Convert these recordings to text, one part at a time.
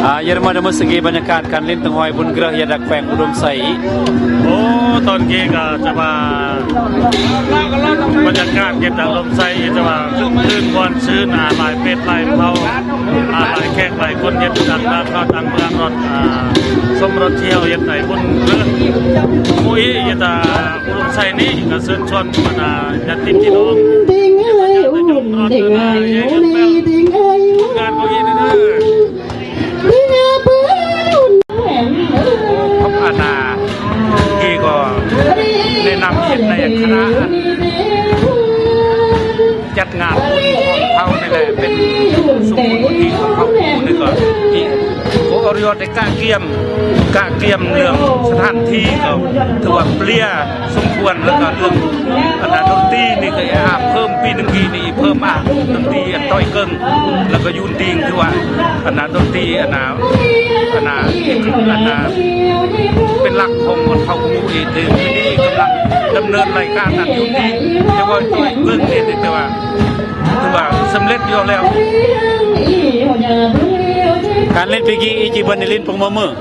Ya remaja segi banyakkan kan lin tengoi bun gerah ya dak peng udum sai. โอ้ตอนนี้ก็จะมาบรรยากาศเก็บจากลมไส้จะมาลื่นวันชื้นลายเป็ดลายเผาลายแขกลายคนเย็นจากด้านทอดอังเมืองรถสมรถเที่ยวเย็นไหนบนเรือมุ้ยจะลมไส้นี้ก็เชิญชวนมาญาติพี่น้องงานเขาอีนี่นะพบอาณาที่ก็แนะนำเห็นในคณะจัดงานบุญของเขานี่แหละเป็นสมบูรณ์ที่ของเขานี่ก็ที่โคอริยได้กะเกียมเรื่องสถานที่ก็ถือว่าเปลี่ยสมควรแล้วก็เรื่องคณะดนตรีนี่ก็เพิ่มปีหนึ่งปีนี่เพิ่มดนตรีต้อยเกิงแล้วก็ยูนติงที่ว่าคณะดนตรีเป็นหลักของคนเขาคู่เองที่นี่กำลังดำเนินรายการนั้นอยู่ที่จะว่าต้อยเกิงนี่แต่ว่าถือว่าสำเร็จอยู่แล้วการเล่นปีกี้อีจีบันในลิ้นปงมะมือ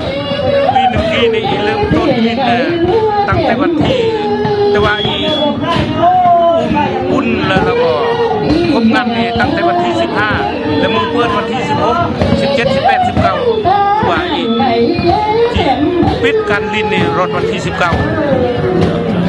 ปีหนึ่งปีนี่เริ่มต้นนี่ตั้งแต่วันที่แต่ว่าอุ่นแล้วก็ครบงานนี่ตั้งแต่วันที่15แล้วมึงเปิดวันที่16 17 18 19ว่าอีกที่ปิดการลินนี่รถวันที่19